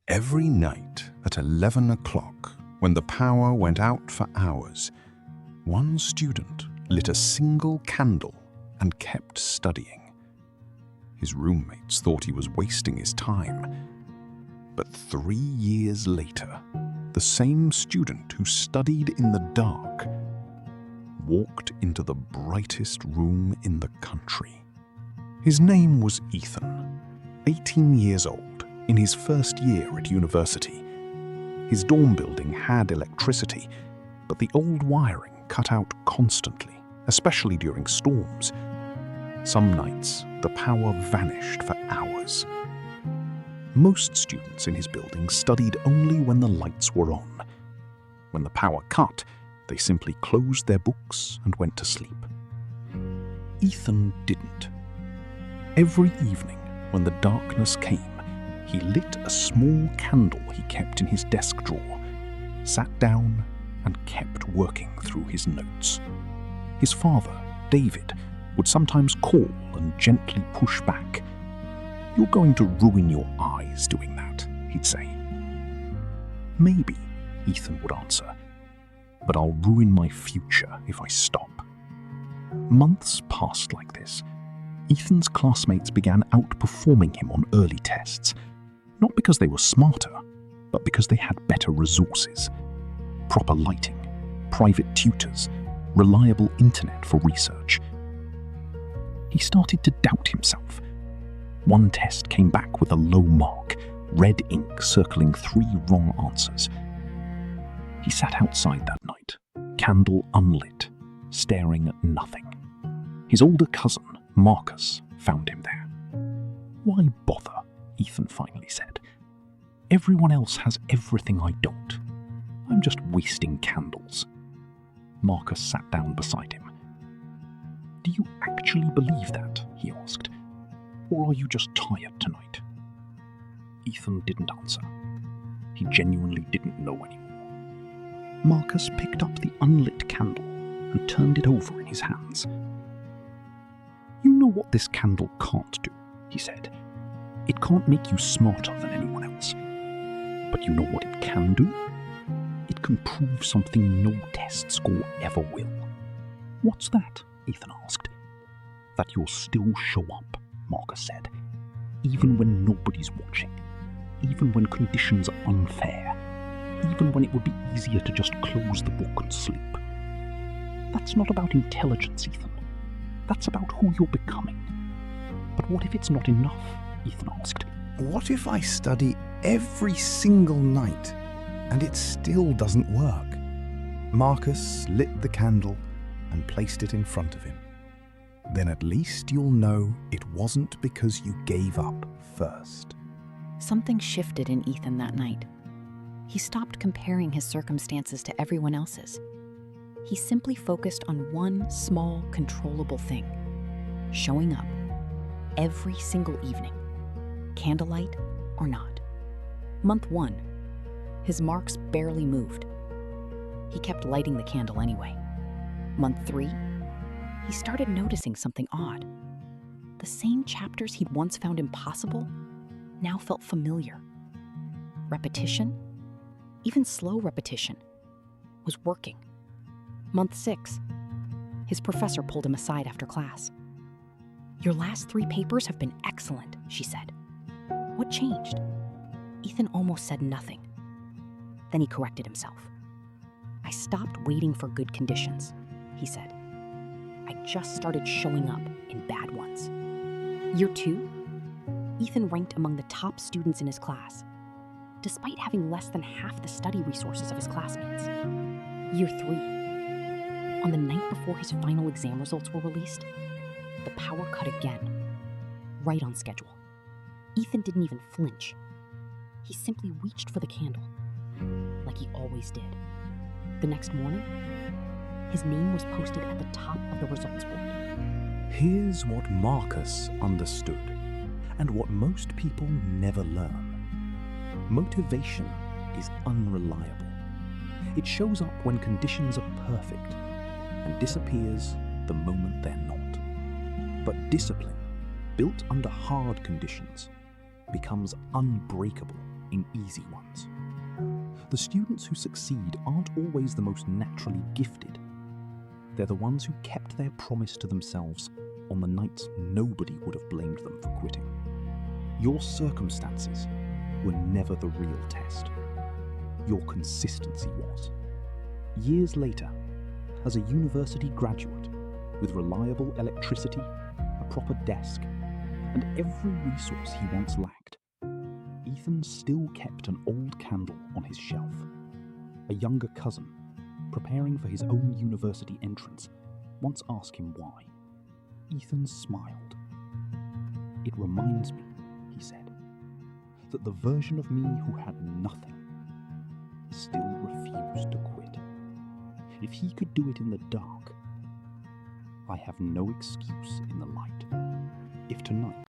Every night at 11 o'clock, when the power went out for hours, one student lit a single candle and kept studying. His roommates thought he was wasting his time. But 3 years later, the same student who studied in the dark walked into the brightest room in the country. His name was Ethan, 18 years old, in his first year at university. His dorm building had electricity, but the old wiring cut out constantly, especially during storms. Some nights, the power vanished for hours. Most students in his building studied only when the lights were on. When the power cut, they simply closed their books and went to sleep. Ethan didn't. Every evening, when the darkness came, he lit a small candle he kept in his desk drawer, sat down, and kept working through his notes. His father, David, would sometimes call and gently push back. "You're going to ruin your eyes doing that," he'd say. "Maybe," Ethan would answer, "but I'll ruin my future if I stop." Months passed like this. Ethan's classmates began outperforming him on early tests, not because they were smarter, but because they had better resources. Proper lighting, private tutors, reliable internet for research. He started to doubt himself. One test came back with a low mark, red ink circling 3 wrong answers. He sat outside that night, candle unlit, staring at nothing. His older cousin, Marcus, found him there. "Why bother?" Ethan finally said. "Everyone else has everything I don't. I'm just wasting candles." Marcus sat down beside him. "Do you actually believe that?" he asked. "Or are you just tired tonight?" Ethan didn't answer. He genuinely didn't know anymore. Marcus picked up the unlit candle and turned it over in his hands. "You know what this candle can't do," he said. "It can't make you smarter than anyone else. But you know what it can do? It can prove something no test score ever will." "What's that?" Ethan asked. "That you'll still show up," Marcus said. "Even when nobody's watching. Even when conditions are unfair. Even when it would be easier to just close the book and sleep. That's not about intelligence, Ethan. That's about who you're becoming." "But what if it's not enough?" Ethan asked. "What if I study every single night and it still doesn't work?" Marcus lit the candle and placed it in front of him. "Then at least you'll know it wasn't because you gave up first." Something shifted in Ethan that night. He stopped comparing his circumstances to everyone else's. He simply focused on one small, controllable thing: showing up every single evening, candlelight or not. Month 1, his marks barely moved. He kept lighting the candle anyway. Month 3, he started noticing something odd. The same chapters he'd once found impossible now felt familiar. Repetition, even slow repetition, was working. Month 6, his professor pulled him aside after class. "Your last 3 papers have been excellent," she said. "What changed?" Ethan almost said nothing. Then he corrected himself. "I stopped waiting for good conditions," he said. "I just started showing up in bad ones." Year 2, Ethan ranked among the top students in his class, despite having less than half the study resources of his classmates. Year 3, on the night before his final exam results were released, the power cut again, right on schedule. Ethan didn't even flinch. He simply reached for the candle, like he always did. The next morning, his name was posted at the top of the results board. Here's what Marcus understood, and what most people never learn. Motivation is unreliable. It shows up when conditions are perfect and disappears the moment they're not. But discipline, built under hard conditions, becomes unbreakable in easy ones. The students who succeed aren't always the most naturally gifted. They're the ones who kept their promise to themselves on the nights nobody would have blamed them for quitting. Your circumstances were never the real test. Your consistency was. Years later, as a university graduate with reliable electricity, a proper desk, and every resource he once lacked, Ethan still kept an old candle on his shelf. A younger cousin, preparing for his own university entrance, once asked him why. Ethan smiled. "It reminds me," he said, "that the version of me who had nothing still refused to quit. If he could do it in the dark, I have no excuse in the light. If tonight